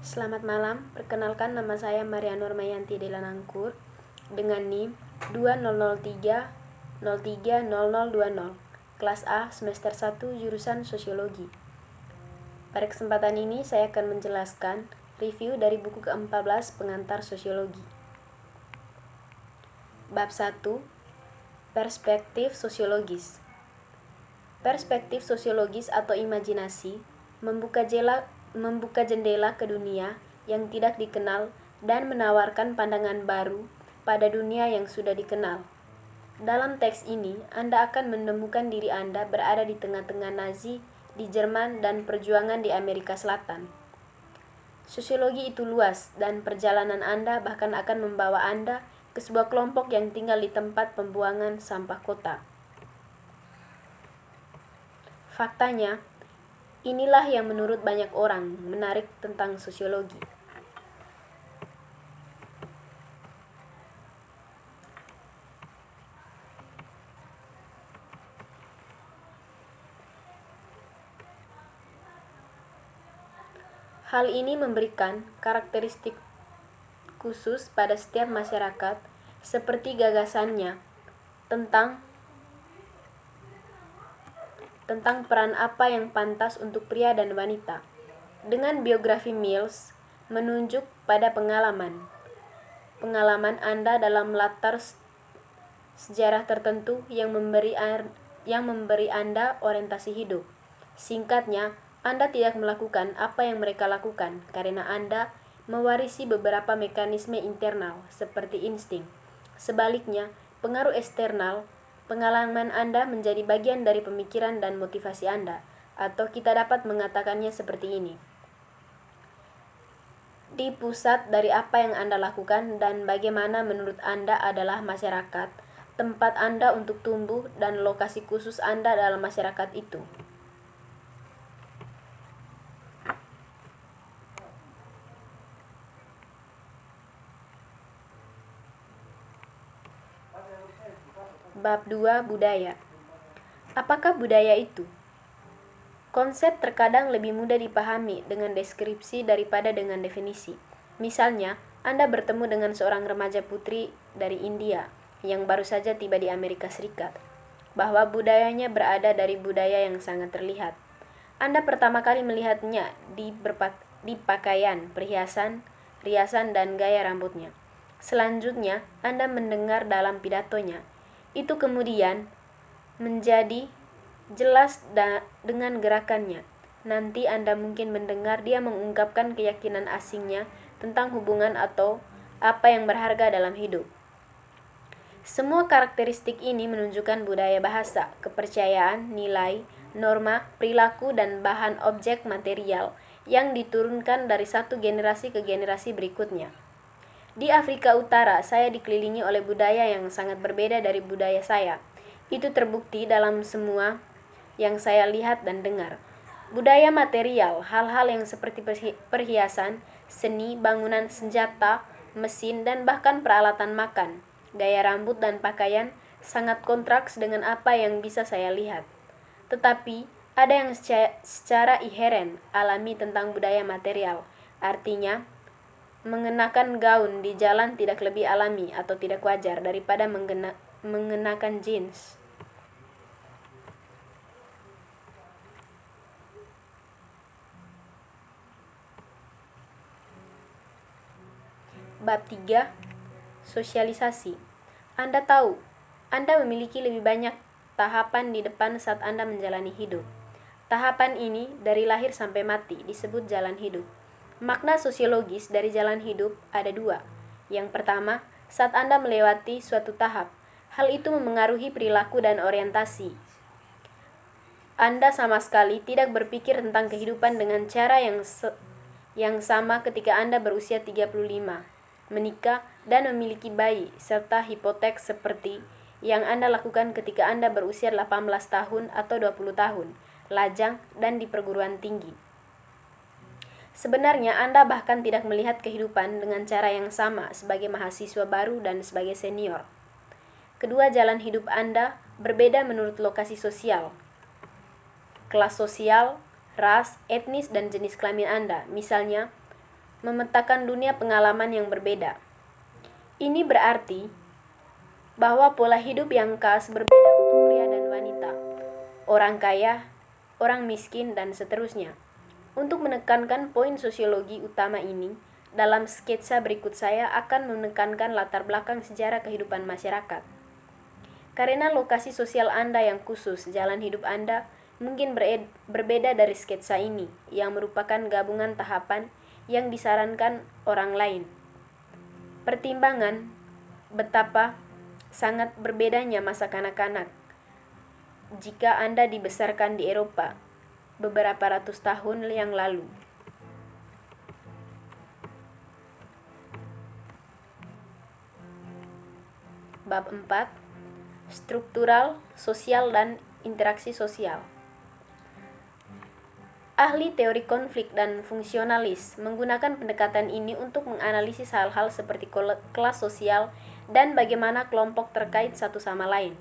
Selamat malam, perkenalkan nama saya Maria Nurmayanti Delanangkur dengan NIM 2003030020, kelas A semester 1 jurusan Sosiologi. Pada kesempatan ini saya akan menjelaskan review dari buku ke-14 pengantar Sosiologi. Bab 1, Perspektif Sosiologis. Perspektif sosiologis atau imajinasi membuka jendela ke dunia yang tidak dikenal dan menawarkan pandangan baru pada dunia yang sudah dikenal. Dalam teks ini, Anda akan menemukan diri Anda berada di tengah-tengah Nazi di Jerman dan perjuangan di Amerika Selatan. Sosiologi itu luas dan perjalanan Anda bahkan akan membawa Anda ke sebuah kelompok yang tinggal di tempat pembuangan sampah kota. Faktanya, inilah yang menurut banyak orang menarik tentang sosiologi. Hal ini memberikan karakteristik khusus pada setiap masyarakat, seperti gagasannya tentang peran apa yang pantas untuk pria dan wanita. Dengan biografi Mills menunjuk pada pengalaman Anda dalam latar sejarah tertentu yang memberi Anda orientasi hidup. Singkatnya, Anda tidak melakukan apa yang mereka lakukan karena Anda mewarisi beberapa mekanisme internal seperti insting. Sebaliknya, pengaruh eksternal, pengalaman Anda menjadi bagian dari pemikiran dan motivasi Anda, atau kita dapat mengatakannya seperti ini. Di pusat dari apa yang Anda lakukan dan bagaimana menurut Anda adalah masyarakat, tempat Anda untuk tumbuh dan lokasi khusus Anda dalam masyarakat itu. Bab 2, Budaya. Apakah budaya itu? Konsep terkadang lebih mudah dipahami dengan deskripsi daripada dengan definisi. Misalnya, Anda bertemu dengan seorang remaja putri dari India yang baru saja tiba di Amerika Serikat, bahwa budayanya berada dari budaya yang sangat terlihat. Anda pertama kali melihatnya di pakaian, perhiasan, riasan, dan gaya rambutnya. Selanjutnya, Anda mendengar dalam pidatonya. Itu kemudian menjadi jelas dengan gerakannya. Nanti Anda mungkin mendengar dia mengungkapkan keyakinan asingnya tentang hubungan atau apa yang berharga dalam hidup. Semua karakteristik ini menunjukkan budaya bahasa, kepercayaan, nilai, norma, perilaku, dan bahan objek material yang diturunkan dari satu generasi ke generasi berikutnya. Di Afrika Utara, saya dikelilingi oleh budaya yang sangat berbeda dari budaya saya. Itu terbukti dalam semua yang saya lihat dan dengar. Budaya material, hal-hal yang seperti perhiasan, seni, bangunan, senjata, mesin, dan bahkan peralatan makan, gaya rambut dan pakaian sangat kontraks dengan apa yang bisa saya lihat. Tetapi, ada yang secara inheren alami tentang budaya material. Artinya, mengenakan gaun di jalan tidak lebih alami atau tidak wajar daripada mengenakan jeans. Bab 3, Sosialisasi. Anda tahu, Anda memiliki lebih banyak tahapan di depan saat Anda menjalani hidup. Tahapan ini dari lahir sampai mati disebut jalan hidup. Makna sosiologis dari jalan hidup ada dua. Yang pertama, saat Anda melewati suatu tahap, hal itu memengaruhi perilaku dan orientasi. Anda sama sekali tidak berpikir tentang kehidupan dengan cara yang sama ketika Anda berusia 35, menikah, dan memiliki bayi, serta hipotek seperti yang Anda lakukan ketika Anda berusia 18 tahun atau 20 tahun, lajang, dan di perguruan tinggi. Sebenarnya Anda bahkan tidak melihat kehidupan dengan cara yang sama sebagai mahasiswa baru dan sebagai senior. Kedua jalan hidup Anda berbeda menurut lokasi sosial, kelas sosial, ras, etnis, dan jenis kelamin Anda. Misalnya, memetakan dunia pengalaman yang berbeda. Ini berarti bahwa pola hidup yang khas berbeda untuk pria dan wanita, orang kaya, orang miskin, dan seterusnya. Untuk menekankan poin sosiologi utama ini, dalam sketsa berikut saya akan menekankan latar belakang sejarah kehidupan masyarakat. Karena lokasi sosial Anda yang khusus, jalan hidup Anda mungkin berbeda dari sketsa ini, yang merupakan gabungan tahapan yang disarankan orang lain. Pertimbangan betapa sangat berbedanya masa kanak-kanak jika Anda dibesarkan di Eropa beberapa ratus tahun yang lalu. Bab 4. Struktural, sosial, dan interaksi sosial. Ahli teori konflik dan fungsionalis menggunakan pendekatan ini untuk menganalisis hal-hal seperti kelas sosial dan bagaimana kelompok terkait satu sama lain.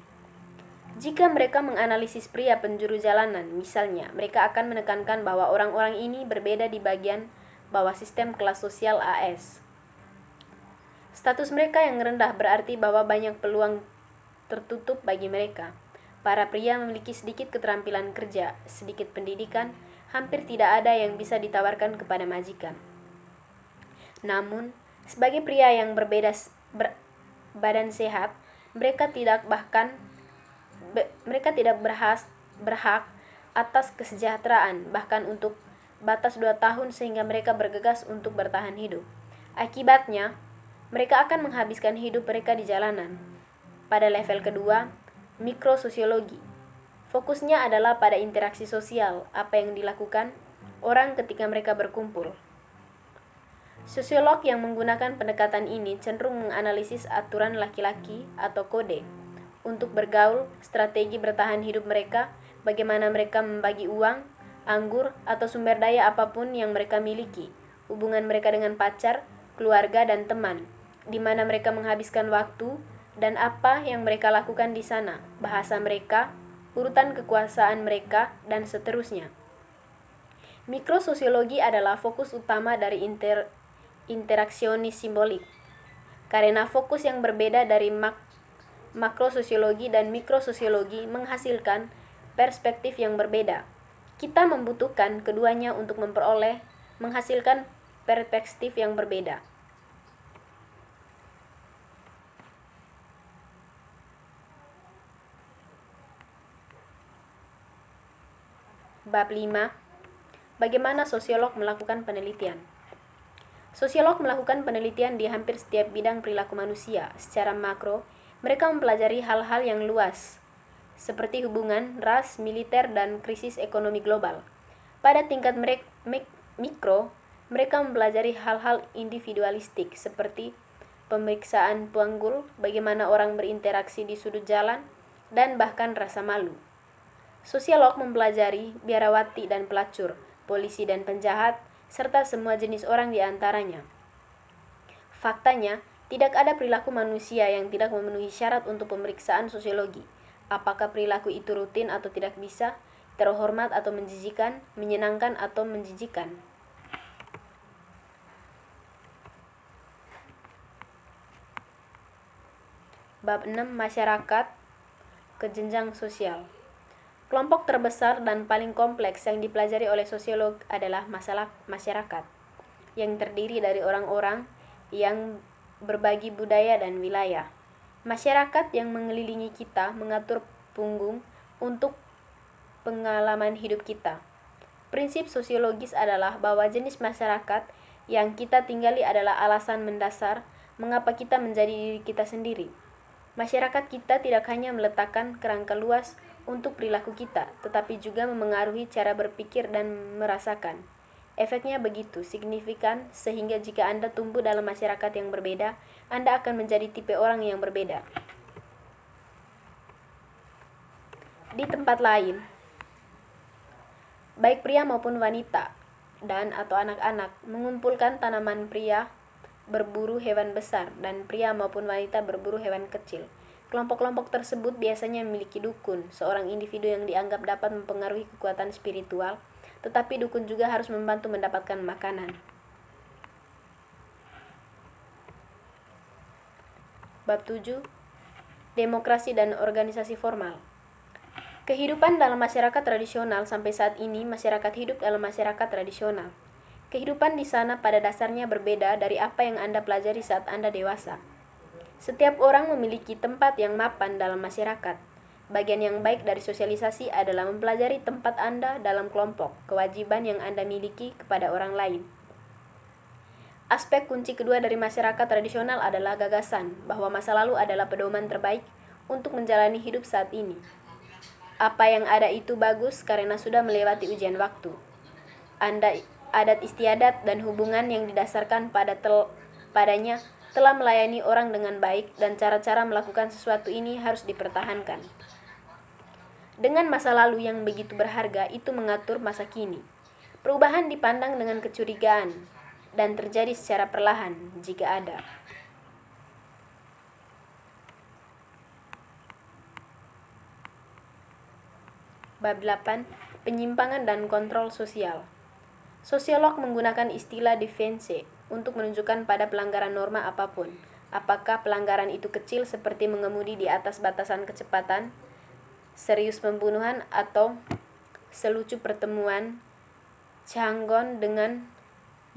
Jika mereka menganalisis pria penjuru jalanan, misalnya, mereka akan menekankan bahwa orang-orang ini berbeda di bagian bawah sistem kelas sosial AS. Status mereka yang rendah berarti bahwa banyak peluang tertutup bagi mereka. Para pria memiliki sedikit keterampilan kerja, sedikit pendidikan, hampir tidak ada yang bisa ditawarkan kepada majikan. Namun, sebagai pria yang badan sehat, mereka tidak berhak atas kesejahteraan, bahkan untuk batas 2 tahun sehingga mereka bergegas untuk bertahan hidup. Akibatnya, mereka akan menghabiskan hidup mereka di jalanan. Pada level kedua, mikrososiologi. Fokusnya adalah pada interaksi sosial, apa yang dilakukan orang ketika mereka berkumpul. Sosiolog yang menggunakan pendekatan ini cenderung menganalisis aturan laki-laki atau kode untuk bergaul, strategi bertahan hidup mereka, bagaimana mereka membagi uang, anggur, atau sumber daya apapun yang mereka miliki, hubungan mereka dengan pacar, keluarga, dan teman, di mana mereka menghabiskan waktu, dan apa yang mereka lakukan di sana, bahasa mereka, urutan kekuasaan mereka, dan seterusnya. Mikrososiologi adalah fokus utama dari interaksionis simbolik. Karena fokus yang berbeda dari makrososiologi dan mikrososiologi menghasilkan perspektif yang berbeda. Kita membutuhkan keduanya untuk menghasilkan perspektif yang berbeda. Bab 5. Bagaimana sosiolog melakukan penelitian? Sosiolog melakukan penelitian di hampir setiap bidang perilaku manusia. Secara makro, mereka mempelajari hal-hal yang luas, seperti hubungan, ras, militer, dan krisis ekonomi global. Pada tingkat mikro, mereka mempelajari hal-hal individualistik, seperti pemeriksaan panggul, bagaimana orang berinteraksi di sudut jalan, dan bahkan rasa malu. Sosiolog mempelajari biarawati dan pelacur, polisi dan penjahat, serta semua jenis orang di antaranya. Faktanya, tidak ada perilaku manusia yang tidak memenuhi syarat untuk pemeriksaan sosiologi. Apakah perilaku itu rutin atau tidak bisa, terhormat atau menjijikan, menyenangkan atau menjijikan. Bab 6. Masyarakat ke jenjang sosial. Kelompok terbesar dan paling kompleks yang dipelajari oleh sosiolog adalah masalah masyarakat, yang terdiri dari orang-orang yang berbagi budaya dan wilayah. Masyarakat yang mengelilingi kita mengatur punggung untuk pengalaman hidup kita. Prinsip sosiologis adalah bahwa jenis masyarakat yang kita tinggali adalah alasan mendasar mengapa kita menjadi diri kita sendiri. Masyarakat kita tidak hanya meletakkan kerangka luas untuk perilaku kita, tetapi juga memengaruhi cara berpikir dan merasakan. Efeknya begitu signifikan sehingga jika Anda tumbuh dalam masyarakat yang berbeda, Anda akan menjadi tipe orang yang berbeda. Di tempat lain, baik pria maupun wanita dan atau anak-anak mengumpulkan tanaman, pria berburu hewan besar dan pria maupun wanita berburu hewan kecil. Kelompok-kelompok tersebut biasanya memiliki dukun, seorang individu yang dianggap dapat mempengaruhi kekuatan spiritual, tetapi dukun juga harus membantu mendapatkan makanan. Bab 7. Demokrasi dan organisasi formal. Kehidupan dalam masyarakat tradisional. Sampai saat ini, masyarakat hidup dalam masyarakat tradisional. Kehidupan di sana pada dasarnya berbeda dari apa yang Anda pelajari saat Anda dewasa. Setiap orang memiliki tempat yang mapan dalam masyarakat. Bagian yang baik dari sosialisasi adalah mempelajari tempat Anda dalam kelompok, kewajiban yang Anda miliki kepada orang lain. Aspek kunci kedua dari masyarakat tradisional adalah gagasan bahwa masa lalu adalah pedoman terbaik untuk menjalani hidup saat ini. Apa yang ada itu bagus karena sudah melewati ujian waktu. Adat istiadat dan hubungan yang didasarkan padanya telah melayani orang dengan baik, dan cara-cara melakukan sesuatu ini harus dipertahankan. Dengan masa lalu yang begitu berharga, itu mengatur masa kini. Perubahan dipandang dengan kecurigaan dan terjadi secara perlahan jika ada. Bab 8. Penyimpangan dan kontrol sosial. Sosiolog menggunakan istilah defense untuk menunjukkan pada pelanggaran norma apapun. Apakah pelanggaran itu kecil seperti mengemudi di atas batasan kecepatan, serius pembunuhan, atau selucu pertemuan Changgon dengan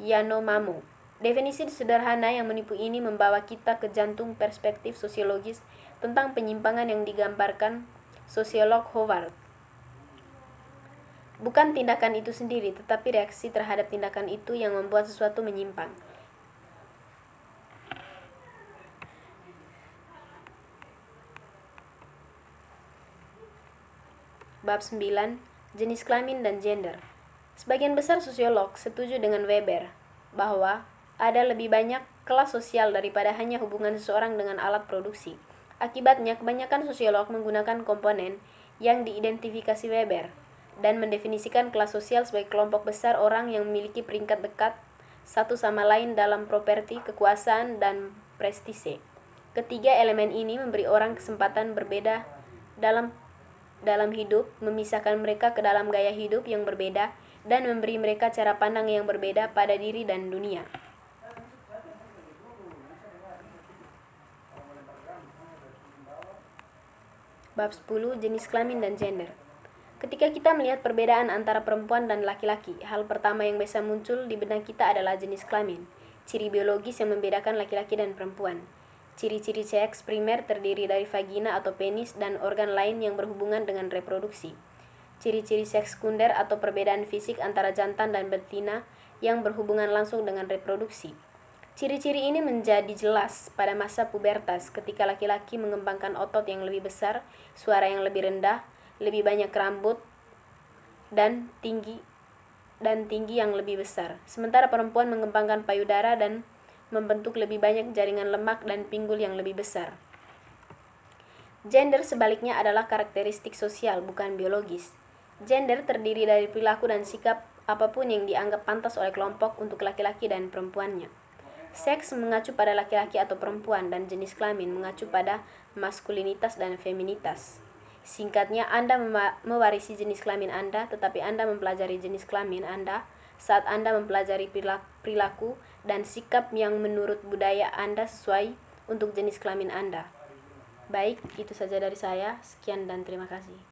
Yanomamo. Definisi sederhana yang menipu ini membawa kita ke jantung perspektif sosiologis tentang penyimpangan yang digambarkan sosiolog Howard. Bukan tindakan itu sendiri, tetapi reaksi terhadap tindakan itu yang membuat sesuatu menyimpang. Bab 9. Jenis kelamin dan gender. Sebagian besar sosiolog setuju dengan Weber bahwa ada lebih banyak kelas sosial daripada hanya hubungan seseorang dengan alat produksi. Akibatnya, kebanyakan sosiolog menggunakan komponen yang diidentifikasi Weber dan mendefinisikan kelas sosial sebagai kelompok besar orang yang memiliki peringkat dekat satu sama lain dalam properti, kekuasaan, dan prestise. Ketiga elemen ini memberi orang kesempatan berbeda dalam hidup, memisahkan mereka ke dalam gaya hidup yang berbeda, dan memberi mereka cara pandang yang berbeda pada diri dan dunia. Bab 10. Jenis kelamin dan gender. Ketika kita melihat perbedaan antara perempuan dan laki-laki, hal pertama yang bisa muncul di benak kita adalah jenis kelamin, ciri biologis yang membedakan laki-laki dan perempuan. Ciri-ciri seks primer terdiri dari vagina atau penis dan organ lain yang berhubungan dengan reproduksi. Ciri-ciri seks sekunder atau perbedaan fisik antara jantan dan betina yang berhubungan langsung dengan reproduksi. Ciri-ciri ini menjadi jelas pada masa pubertas ketika laki-laki mengembangkan otot yang lebih besar, suara yang lebih rendah, lebih banyak rambut, dan tinggi yang lebih besar. Sementara perempuan mengembangkan payudara dan membentuk lebih banyak jaringan lemak dan pinggul yang lebih besar. Gender sebaliknya adalah karakteristik sosial, bukan biologis. Gender terdiri dari perilaku dan sikap apapun yang dianggap pantas oleh kelompok untuk laki-laki dan perempuannya. Seks mengacu pada laki-laki atau perempuan, dan jenis kelamin mengacu pada maskulinitas dan feminitas. Singkatnya, Anda mewarisi jenis kelamin Anda, tetapi Anda mempelajari jenis kelamin Anda saat Anda mempelajari perilaku dan sikap yang menurut budaya Anda sesuai untuk jenis kelamin Anda. Baik, itu saja dari saya. Sekian dan terima kasih.